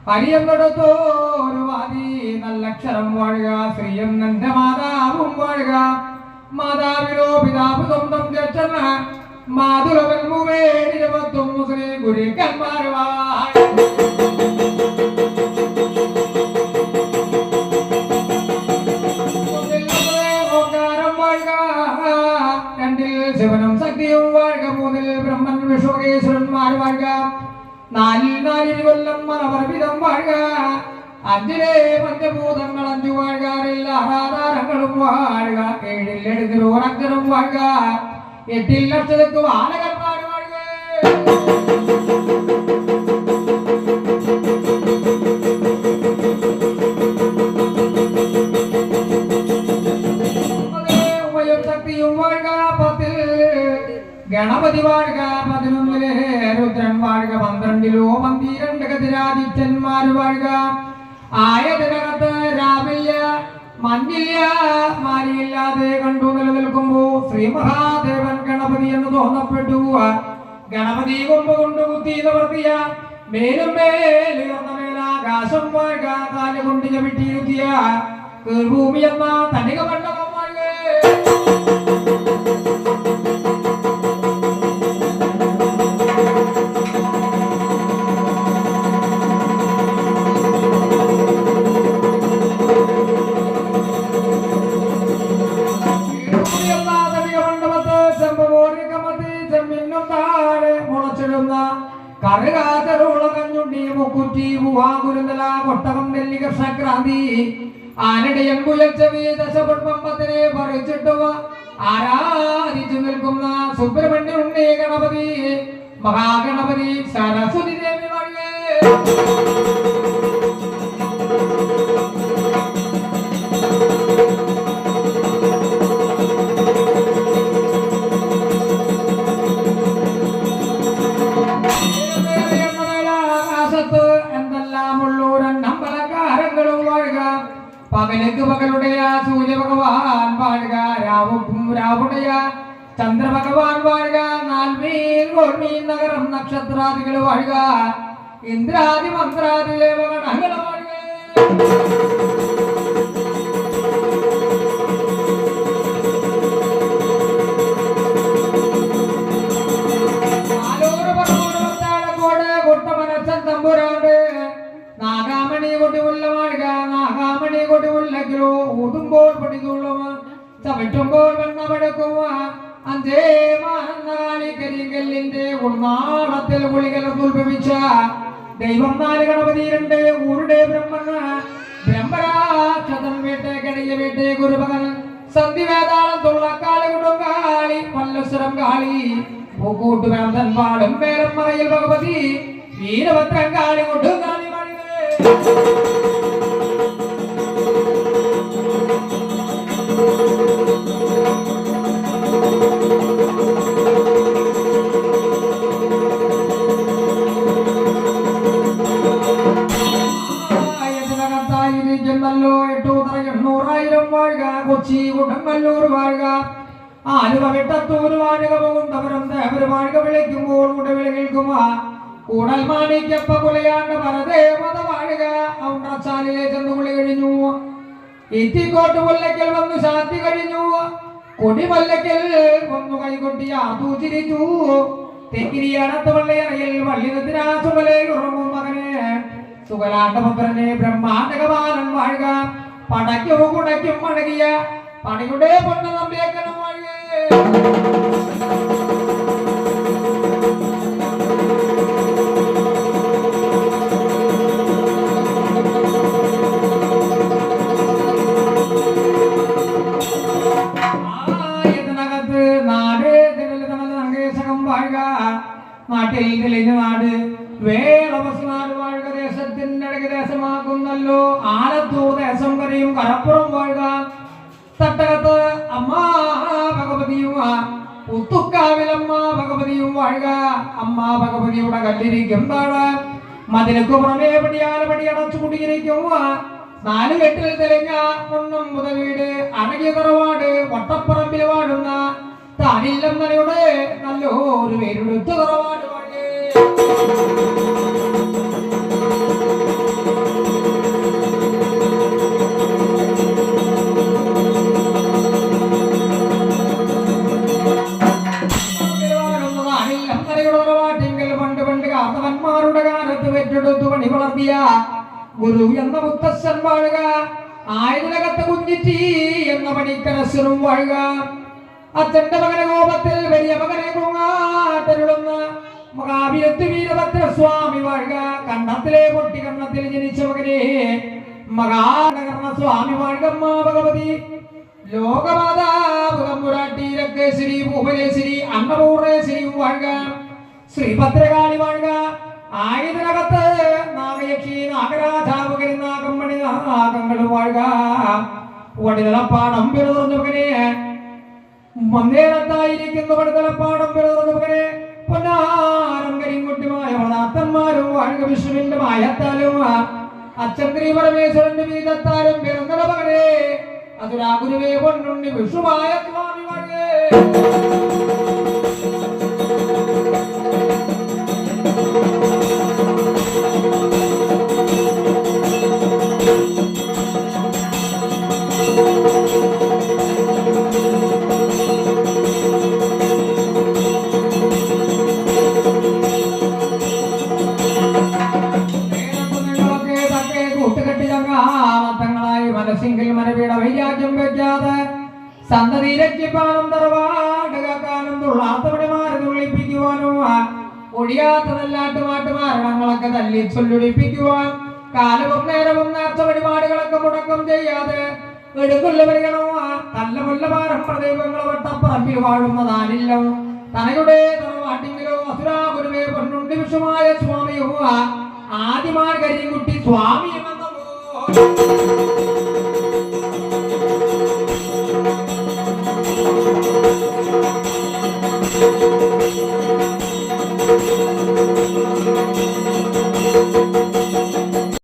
അരിയെന്നെടുത്തോരു വാതി നല്ലക്ഷരം വാഴുക ശ്രീയം എന്റെ മാതാവും വാഴുക മാതാവിനോ പിതാവ് സ്വന്തം ജക്ഷന മാതുലവൽമുവേടിരവത്തും ശ്രീ ഗുരുക്കന്മാർ ഓങ്കാരം വാഴുക രണ്ടിൽ ശിവനും ശക്തിയും വാഴുക മൂന്നിൽ ബ്രഹ്മൻ വിശ്വകേശ്വരന്മാർ വാഴുക നാലിൽ കൊല്ലം മറവർവിധം വാഴുക അഞ്ചിലെ പഞ്ചഭൂതങ്ങൾ അഞ്ചു വാഴുകാറിൽ ആധാരങ്ങളും വാഴുക ഏഴിൽ എഴുതിരോരക്കരും വാഴുക എട്ടിൽ ലക്ഷത്തിക്ക് വാനകന്മാർ വാഴുക ശക്തിയും വാഴുക പത്തിൽ ഗണപതി വാഴുക പതിനൊന്നിലെ രുദ്രൻ വാഴുക പന്ത്രണ്ടിലോ 12 ഗതിരാദിത്യന്മാർ വാഴുക ആയതിനകത്ത് രാവില്ല മഞ്ഞില്ല മാരിയില്ലാതെ കണ്ടു നിലനിൽക്കുമ്പോ ശ്രീ മഹാദേവൻ ഗണപതി എന്ന് തോന്നപ്പെട്ടു ഗണപതി കൊമ്പ് കൊണ്ട് കുത്തി നിവർത്തിയ മേലും മേലുയർന്ന മേലാകാശം വാഴുക കാലുകൊണ്ട് ചവിട്ടിയിരുത്തിയ ഭൂമി എന്ന തനിക മണ്ഡപം വാഴുക ഒട്ടകം നെല്ലി കർഷക്രാന്തി ആനടയൻ കുയൽച്ചവി ദശപുഷ്പത്തിനെ പറിച്ചിട്ടു ആരാധിച്ചു നിൽക്കുന്ന സുബ്രഹ്മണ്യ ഉണ്ണി ഗണപതി മഹാഗണപതി സരസ്വതി ദേവി വാഴുക പകലേക്ക് പകലുടയ സൂര്യഭഗവാൻ വാഴുക രാവുടയ ചന്ദ്രഭഗവാൻ വാഴുക നാൽമീൻ കോൺമീൻ നഗരം നക്ഷത്രാദികൾ വാഴുക ഇന്ദ്രാദി മന്ത്രാദി ദേവഗണങ്ങൾ വാഴുക തമ്പുരാണ്ട് നാഗാമണി കൊടിവുള്ള വാഴുക നാഗാമണി കൊടിവുള്ളോ ഊതുമ്പോൾ പടിതുള്ളുക ചവിട്ടുമ്പോൾ വെണ്ണമടക്കുക അഞ്ചേ മാനന്നാളി കരിങ്കല്ലിന്റെ ഉൾനാളത്തിൽ കുളികൾ ഉത്ഭവിച്ച ദൈവം 4 ഗണപതി 2 ഊരുടെ ബ്രഹ്മണ ബ്രഹ്മരാക്ഷതൻ വീട്ടെ കടിയ വീട്ടെ ഗുരുഭഗൻ സന്ധി വേതാളം തുള്ളക്കാളി കൊടുങ്കാളി പല്ലസുരം കാളി പൂക്കൂട്ട് വേന്തൻ പാടും മേലം മറയിൽ ഭഗവതി വീരഭദ്രം കാളി കൊടുങ്കാളി ല്ലോ 800,000 വാഴുക കൊച്ചി കുടങ്ങല്ലൂർ വാഴുക ആലുവ വെട്ടത്തൂർ വാഴുക പോകുന്നവരും ദേവര് വാഴുക വിളിക്കുമ്പോൾ ഉടവിളി കേൾക്കുക കൂടൽ മാണിക്കപ്പ കുലയാണ്ട് പരദേവത വാഴുക ഔണ്ടച്ചാലിലെ ചെന്ന് കുളി കഴിഞ്ഞു എത്തിക്കോട്ട് മുല്ലയ്ക്കൽ വന്നു ശാന്തി കഴിഞ്ഞു കൊടിമല്ലയ്ക്കൽ വന്നു കൈകൊട്ടി ആർത്തു ചിരിച്ചു തെക്കിരി അടത്ത് വള്ളിയറയിൽ വള്ളിനത്തിനാസുമലേ ഉറങ്ങും മകനെ സുഖലാണ്ടപുത്രനെ ബ്രഹ്മാണ്ടകമാനൻ വാഴുക പടയ്ക്കും കുടയ്ക്കും മടങ്ങിയ പണിയുടെ പൊണ്ണ നമ്പിയേക്കണം വാഴുക നാട്ടിൽ തെളിഞ്ഞ നാട് വേളവസ്നാട് വാഴുക ദേശത്തിന്റെ ദേശമാക്കുന്നല്ലോ ആലത്തൂർ ദേശം കരയും കരപ്പുറം വാഴുക തട്ടകത്ത് അമ്മ ഭഗവതിയും പുത്തുക്കാവിലമ്മ ഭഗവതിയും വാഴുക അമ്മ ഭഗവതിയുടെ കല്ലിരിക്കും താഴെ മതിലക്ക് പുറമേ പടി അടച്ചു കുടിയിരിക്കും 4 കെട്ടിൽ തെളിഞ്ഞ ഒന്നും മുത വീട് അഴകിയ തറവാട് വട്ടപ്പറമ്പിൽ വാടുന്ന താനില്ലമ്മയുടെ നല്ലൊരു പേരെടുത്ത് തറവാട് വാഴ ഗുരു എന്ന മുത്തശ്ശൻ വാഴുക, ആയുധകത്ത് കുഞ്ഞിറ്റി എന്ന പണിക്കരശ്വരും വാഴുക. അച്ഛന്റെ മകനെ കോപത്തിൽ വലിയ മകനെ കുങ്ങാട്ടരുളുന്ന മഹാവീരത്ത് വീരഭദ്ര സ്വാമി വാഴുക. കണ്ണത്തിലെ പൊട്ടി കണ്ണത്തിൽ ജനിച്ച മകനെ മഹാകർണ സ്വാമി വാഴുകമ്മ ഭഗവതി. ലോകമാതാവ് തമ്പുരാട്ടി രക്കേശ്വരി ഭുവനേശ്വരി അന്നപൂർണേശ്വരി വാഴുക. ശ്രീഭദ്രകാളി വാഴുക. ആയുധനകത്ത് നാഗയക്ഷി നാഗരാജാവുകരി നാഗമ്മണി നാഗങ്ങളും വാഴുക. വടിതലപ്പാടം പിറന്ന മകനെ മന്ദേരത്തായിരിക്കുന്ന വടിതലപ്പാടം പിറന്ന മകനെ പൊന്നാരം കരിങ്കുട്ടിമായ വളനാത്തന്മാരും വാഴുക. വിഷ്ണുവിന്റെ മായത്താലും അച്ഛൻ പരമേശ്വരന്റെ വീതത്താലും പിറന്ന മകനെ അതുരാ ഗുരുവേ പൊന്നുണ്ണി വിഷ്ണുമായ സ്വാമി വാഴുകേ. മനസ്സിൽ മനവീട വൈരാഗ്യം വെക്കാതെ സന്തതിയിലെത്തിപ്പാനും തറവാട് കാക്കാനും തുള്ളാത്തവടിമാരെ തുള്ളിപ്പിക്കുവാനും ഒഴിയാത്ത നെല്ലാട്ടുമാട്ടുമാരണങ്ങളൊക്കെ തല്ലി ചൊല്ലുടിപ്പിക്കുവാൻ കാലവും നേരവും നേർച്ച വഴിപാടുകളൊക്കെ മുടക്കം ചെയ്യാതെ എടുക്കുള്ള വരികണോ നല്ല മുല്ലപാരം പ്രദൈവങ്ങൾ വട്ടപ്പറമ്പിൽ വാഴുന്നതാനില്ലോ. തനയുടെ തറവാട്ടിങ്കിലോ അസുരാ ഗുരുവേ പൊന്നുണ്ടി വിഷുമായ സ്വാമിയോ ആദിമാർ കരിങ്കുട്ടി സ്വാമി എന്ന